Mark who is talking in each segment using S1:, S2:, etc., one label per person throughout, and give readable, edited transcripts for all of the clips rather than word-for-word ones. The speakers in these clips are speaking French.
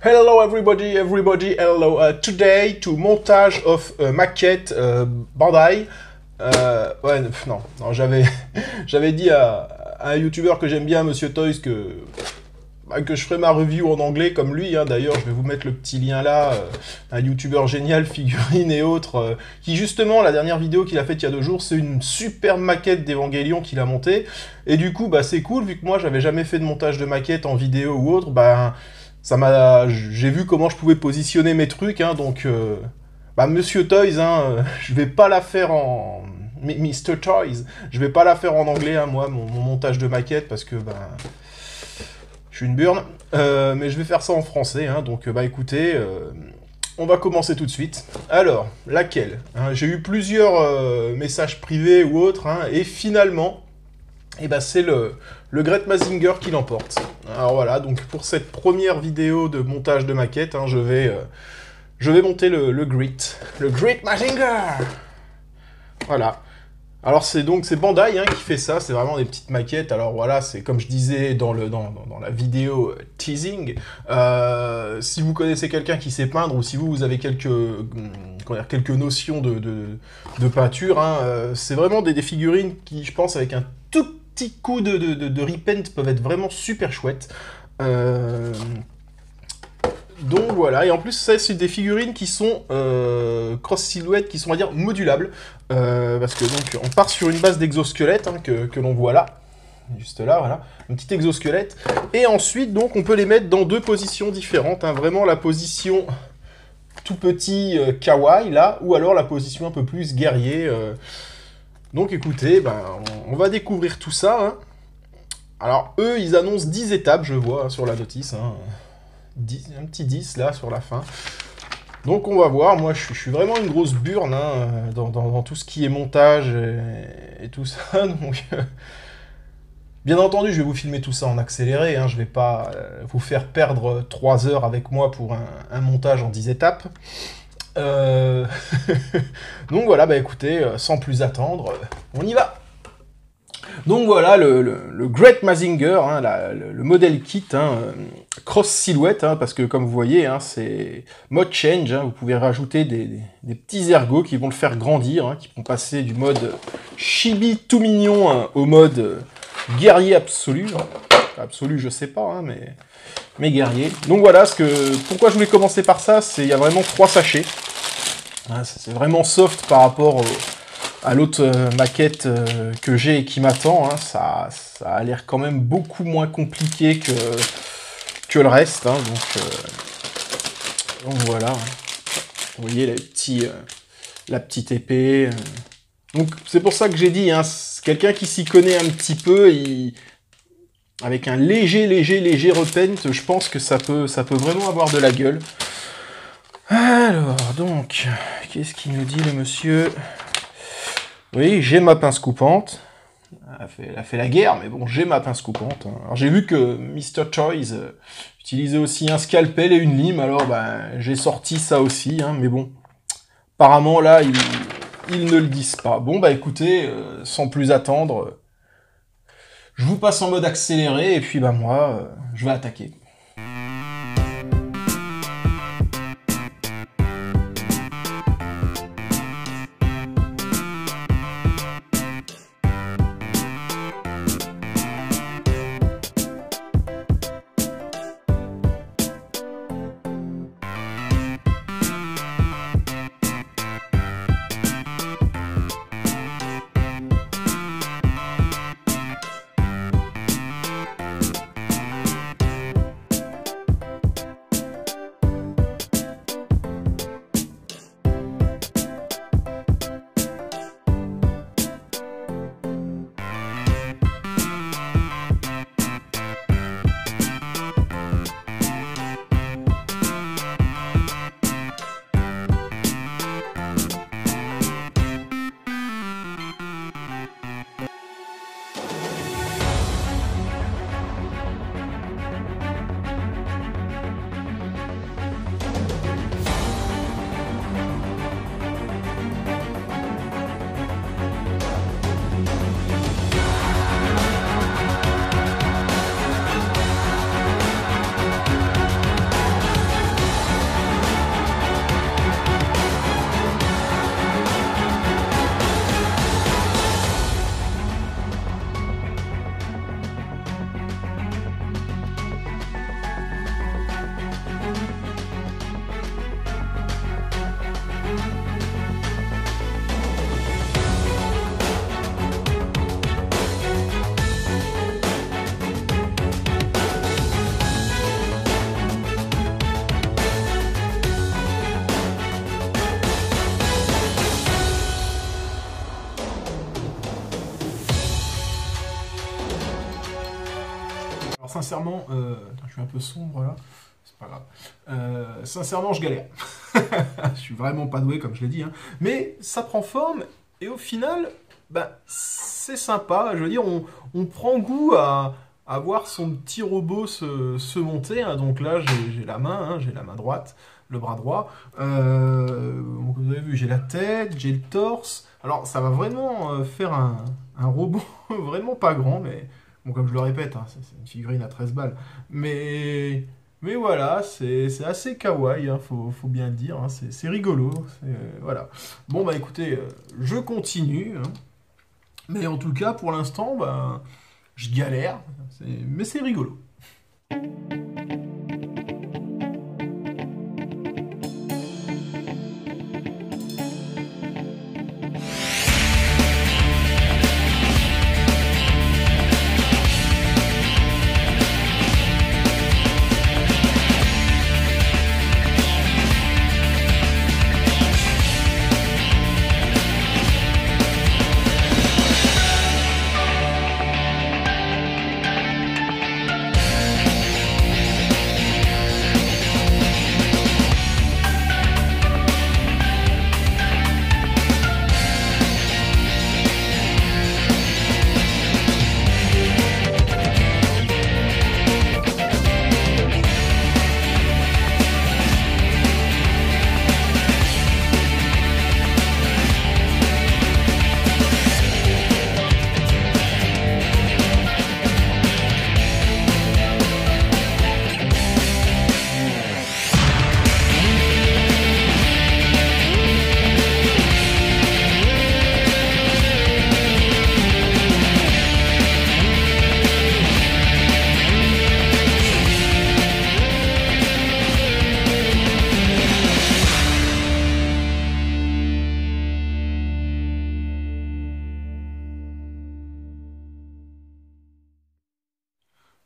S1: Hello everybody, hello. Today, to montage of maquette Bandai. Ouais, non, j'avais dit à un youtubeur que j'aime bien, Monsieur Toys, que je ferais ma review en anglais comme lui. D'ailleurs, je vais vous mettre le petit lien là. Un youtubeur génial, figurines et autres, qui justement, la dernière vidéo qu'il a faite il y a 2 jours, c'est une superbe maquette d'Evangelion qu'il a montée. Et du coup, c'est cool, vu que moi, j'avais jamais fait de montage de maquette en vidéo ou autre, j'ai vu comment je pouvais positionner mes trucs, donc Monsieur Toys, je vais pas la faire en Mr. Toys, je vais pas la faire en anglais, moi, mon montage de maquette, parce que je suis une burne, mais je vais faire ça en français, donc écoutez, on va commencer tout de suite. Alors, laquelle, j'ai eu plusieurs messages privés ou autres, et finalement, c'est le Great Mazinger qui l'emporte. Alors voilà, donc pour cette première vidéo de montage de maquette, je vais monter le Great Mazinger. Voilà. Alors c'est Bandai qui fait ça, c'est vraiment des petites maquettes. Alors voilà, c'est comme je disais dans la vidéo teasing, si vous connaissez quelqu'un qui sait peindre, ou si vous avez quelques notions de peinture, c'est vraiment des figurines qui, je pense, avec un tout petit coup de repaint, peuvent être vraiment super chouettes. Donc voilà, et en plus c'est des figurines qui sont cross-silhouettes, qui sont, on va dire, modulables, parce que donc on part sur une base d'exosquelette que l'on voit là, juste là, voilà, un petit exosquelette, et ensuite donc on peut les mettre dans 2 positions différentes, vraiment la position tout petit kawaii là, ou alors la position un peu plus guerrier. Donc écoutez, on va découvrir tout ça. Alors eux, ils annoncent 10 étapes, je vois, sur la notice. Un petit 10 là, sur la fin. Donc on va voir, moi je suis vraiment une grosse burne dans tout ce qui est montage et tout ça. Donc, bien entendu, je vais vous filmer tout ça en accéléré. Je vais pas vous faire perdre 3 heures avec moi pour un montage en 10 étapes. Donc voilà, écoutez, sans plus attendre, on y va. Donc voilà, le Great Mazinger, le modèle kit, cross silhouette, parce que comme vous voyez, c'est mode change, vous pouvez rajouter des petits ergots qui vont le faire grandir, qui vont passer du mode chibi tout mignon au mode guerrier absolu. Absolu, je sais pas, mais guerrier. Donc voilà, pourquoi je voulais commencer par ça, c'est il y a vraiment 3 sachets. C'est vraiment soft par rapport à l'autre maquette que j'ai et qui m'attend. Ça a l'air quand même beaucoup moins compliqué que le reste. Donc voilà. Vous voyez la petite épée. Donc c'est pour ça que j'ai dit, quelqu'un qui s'y connaît un petit peu, avec un léger repaint, je pense que ça peut vraiment avoir de la gueule. Alors, donc, qu'est-ce qu'il nous dit, le monsieur? Oui, j'ai ma pince coupante. Elle a fait la guerre, mais bon, j'ai ma pince coupante. Alors, j'ai vu que Mr. Toys utilisait aussi un scalpel et une lime, alors j'ai sorti ça aussi, mais bon. Apparemment, là, ils ne le disent pas. Bon, écoutez, sans plus attendre, je vous passe en mode accéléré, et puis moi, je vais attaquer. sincèrement, attends, je suis un peu sombre là, c'est pas grave. Sincèrement, je galère. Je suis vraiment pas doué, comme je l'ai dit, hein. Mais ça prend forme, et au final, bah, c'est sympa. Je veux dire, on prend goût à voir son petit robot se monter, hein. Donc là, j'ai la main, hein, j'ai la main droite, le bras droit. Donc vous avez vu, j'ai la tête, j'ai le torse. Alors, ça va vraiment faire un robot vraiment pas grand, mais bon, comme je le répète, hein, c'est une figurine à 13 balles. Mais voilà, c'est assez kawaii, hein, faut bien le dire, hein, c'est rigolo. Voilà. Bon, bah écoutez, je continue, hein. Mais en tout cas, pour l'instant, bah, je galère, mais c'est rigolo.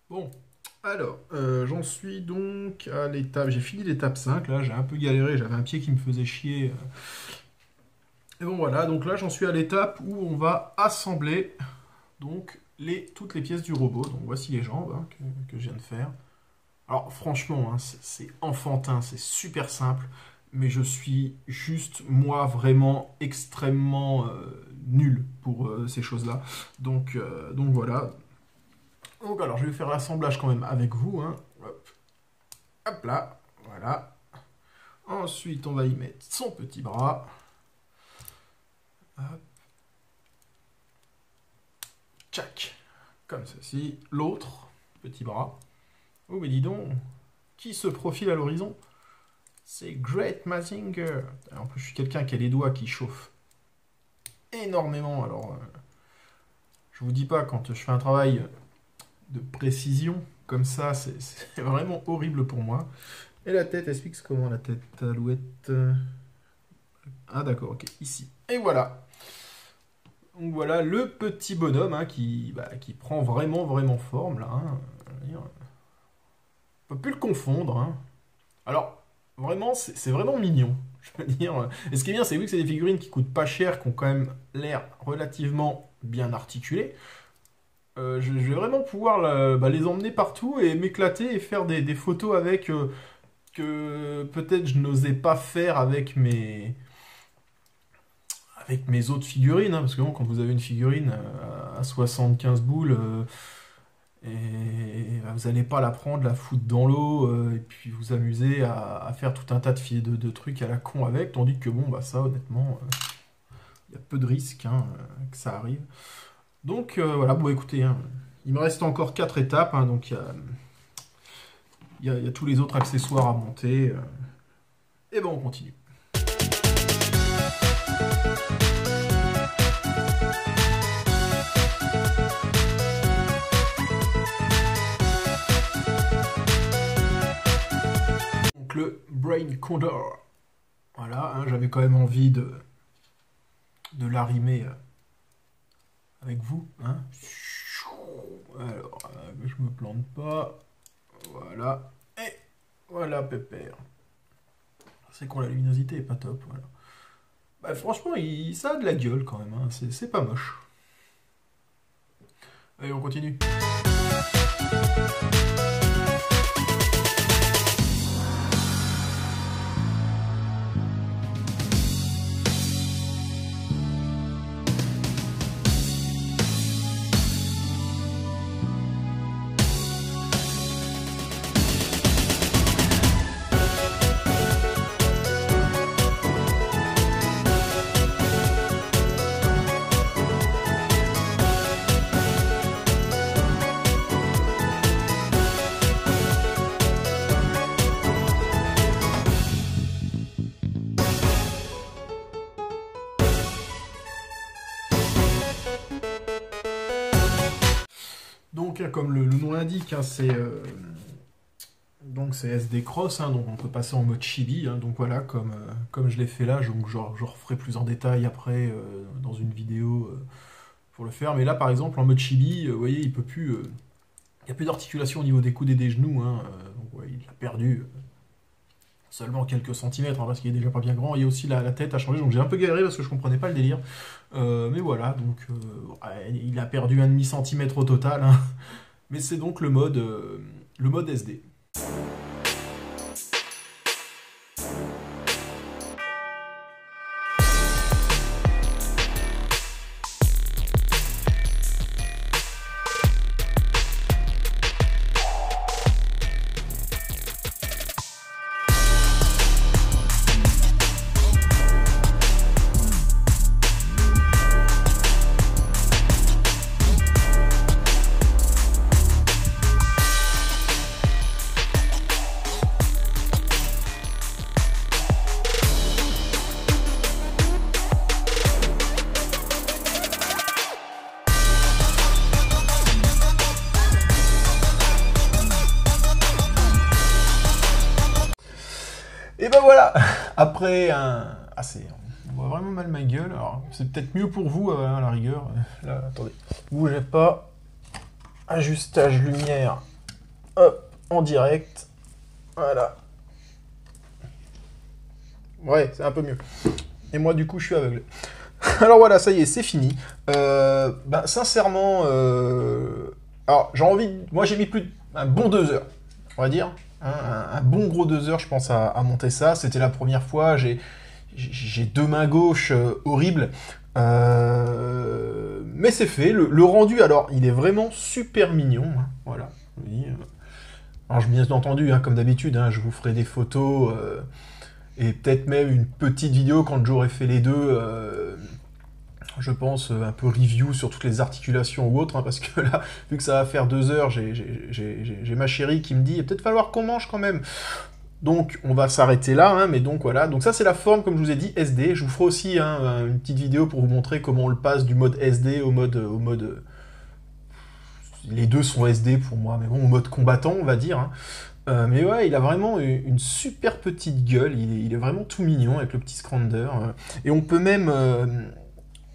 S1: Bon, alors, j'en suis donc à l'étape, j'ai fini l'étape 5, là j'ai un peu galéré, j'avais un pied qui me faisait chier. Et bon voilà, donc là j'en suis à l'étape où on va assembler donc toutes les pièces du robot. Donc voici les jambes, hein, que je viens de faire. Alors franchement, hein, c'est enfantin, c'est super simple, mais je suis juste, moi, vraiment extrêmement nul pour ces choses-là. Donc voilà. Donc alors, je vais faire l'assemblage quand même avec vous, hein. Hop. Hop là, voilà. Ensuite, on va y mettre son petit bras. Hop. Tchac. Comme ceci. L'autre petit bras. Oh, mais dis donc, qui se profile à l'horizon? C'est Great Mazinger. En plus, je suis quelqu'un qui a les doigts qui chauffent énormément. Alors, je vous dis pas, quand je fais un travail de précision comme ça, c'est vraiment horrible pour moi. Et la tête, elle se fixe comment, la tête, alouette? Ah d'accord, ok, ici. Et voilà. Donc voilà le petit bonhomme, hein, qui prend vraiment forme là, hein. On peut plus le confondre, hein. Alors, vraiment, c'est vraiment mignon. Je veux dire. Et ce qui est bien, c'est vu que c'est des figurines qui coûtent pas cher, qui ont quand même l'air relativement bien articulées. Je vais vraiment pouvoir les emmener partout et m'éclater et faire des photos avec que peut-être je n'osais pas faire avec mes autres figurines, hein, parce que bon, quand vous avez une figurine à 75 boules, vous n'allez pas la prendre, la foutre dans l'eau, et puis vous amuser à faire tout un tas de trucs à la con avec, tandis que bon, bah ça honnêtement, il y a peu de risques, hein, que ça arrive. Donc voilà, bon écoutez, hein, il me reste encore 4 étapes, hein, donc il y a tous les autres accessoires à monter, et bon on continue. Donc le Brain Condor, voilà, hein, j'avais quand même envie de l'arrimer avec vous, hein. Alors, je me plante pas. Voilà. Et voilà, pépère. C'est qu'on la luminosité est pas top, voilà. Bah, franchement, ça a de la gueule quand même, hein. C'est pas moche. Allez, on continue. Donc, comme le nom l'indique, hein, c'est SD Cross, hein, donc on peut passer en mode chibi. Hein, donc voilà, comme je l'ai fait là, donc je referai plus en détail après dans une vidéo pour le faire. Mais là, par exemple, en mode chibi, vous voyez, il n'y a plus d'articulation au niveau des coudes et des genoux. Hein, donc ouais, il a perdu seulement quelques centimètres, hein, parce qu'il est déjà pas bien grand. Et aussi la tête a changé, donc j'ai un peu galéré parce que je comprenais pas le délire. Mais voilà, donc ouais, il a perdu 1,5 centimètre au total. Hein. Mais c'est donc le mode SD. Et ben voilà, après un... Ah, on voit vraiment mal ma gueule, alors c'est peut-être mieux pour vous à la rigueur. Là, attendez, bougez pas. Ajustage lumière, hop, en direct. Voilà. Ouais, c'est un peu mieux. Et moi, du coup, je suis aveugle. Alors voilà, ça y est, c'est fini. Ben, sincèrement, alors j'ai envie... Moi, j'ai mis un bon 2 heures, on va dire. Hein, un bon gros 2 heures, je pense, à monter ça. C'était la première fois. J'ai 2 mains gauches horribles. Mais c'est fait. Le rendu, alors, il est vraiment super mignon. Hein, voilà. Oui, alors, bien entendu, hein, comme d'habitude, hein, je vous ferai des photos et peut-être même une petite vidéo quand j'aurai fait les deux. Je pense un peu review sur toutes les articulations ou autres, hein, parce que là, vu que ça va faire 2 heures, j'ai ma chérie qui me dit, il va peut-être falloir qu'on mange quand même. Donc, on va s'arrêter là, hein, mais donc voilà. Donc ça, c'est la forme, comme je vous ai dit, SD. Je vous ferai aussi hein, une petite vidéo pour vous montrer comment on le passe du mode SD au mode... Les deux sont SD pour moi, mais bon, au mode combattant, on va dire. Hein. Mais ouais, il a vraiment une super petite gueule. Il est vraiment tout mignon avec le petit scrander. Et on peut même...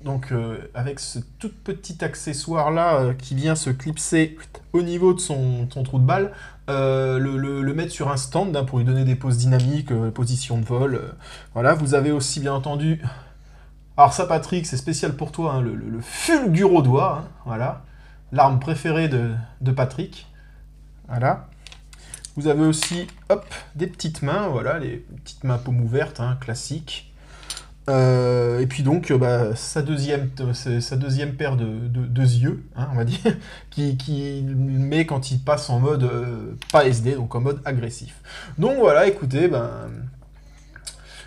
S1: Donc avec ce tout petit accessoire là qui vient se clipser au niveau de son trou de balle, le mettre sur un stand hein, pour lui donner des poses dynamiques, position de vol. Voilà, vous avez aussi bien entendu, alors ça Patrick, c'est spécial pour toi, hein, le fulgure au doigt, hein, voilà, l'arme préférée de Patrick. Voilà. Vous avez aussi, hop, des petites mains, voilà, les petites mains paume ouverte, hein, classiques. Et puis donc sa deuxième paire de yeux, hein, on va dire, qui met quand il passe en mode pas SD, donc en mode agressif. Donc voilà, écoutez,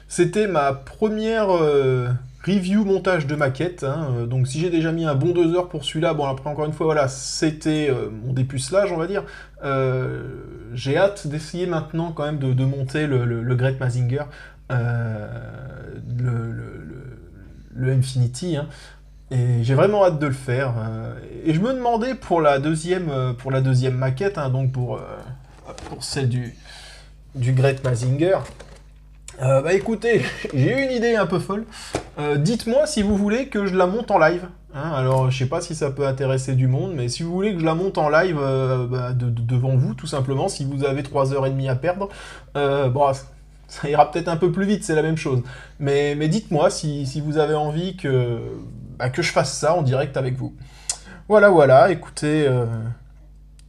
S1: c'était ma première review montage de maquette. Hein, donc si j'ai déjà mis un bon 2 heures pour celui-là, bon après encore une fois, voilà, c'était mon dépucelage, on va dire. J'ai hâte d'essayer maintenant quand même de monter le Great Mazinger. Le Infinity, hein, et j'ai vraiment hâte de le faire. Et je me demandais pour la deuxième maquette, hein, donc pour celle du Great Mazinger. Écoutez, j'ai eu une idée un peu folle. Dites-moi si vous voulez que je la monte en live. Hein, alors, je sais pas si ça peut intéresser du monde, mais si vous voulez que je la monte en live devant vous, tout simplement, si vous avez 3h30 à perdre, bon, ça ira peut-être un peu plus vite, c'est la même chose. Mais dites-moi si vous avez envie que je fasse ça en direct avec vous. Voilà, écoutez,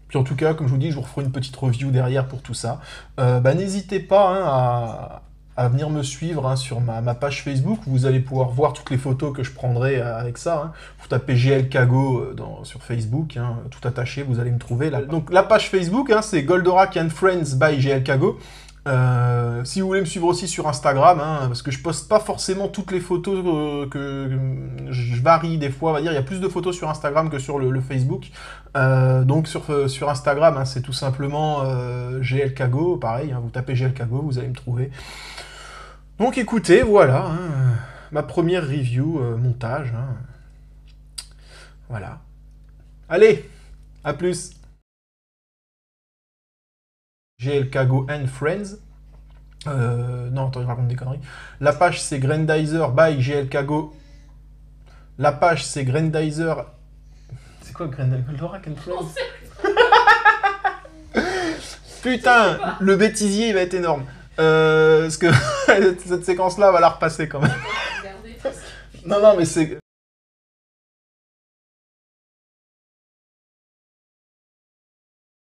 S1: Puis en tout cas, comme je vous dis, je vous referai une petite review derrière pour tout ça. Bah, n'hésitez pas hein, à venir me suivre hein, sur ma page Facebook, où vous allez pouvoir voir toutes les photos que je prendrai avec ça. Hein. Vous tapez GL Kago sur Facebook, hein, tout attaché, vous allez me trouver. Là. Donc la page Facebook, hein, c'est Goldorak and Friends by GL Kago. Si vous voulez me suivre aussi sur Instagram, hein, parce que je poste pas forcément toutes les photos que je varie des fois, on va dire, il y a plus de photos sur Instagram que sur le Facebook. Donc sur Instagram, hein, c'est tout simplement GL Kago, pareil, hein, vous tapez GL Kago, vous allez me trouver. Donc écoutez, voilà, hein, ma première review montage. Hein. Voilà. Allez, à plus. GL Kago and Friends. Non, attends, je raconte des conneries. La page c'est Grandizer by GL Kago. La page c'est Grandizer. C'est quoi Grandizer? Goldorak and Friends. Putain, le bêtisier il va être énorme. Parce que cette séquence-là va la repasser quand même. Non, non, mais c'est...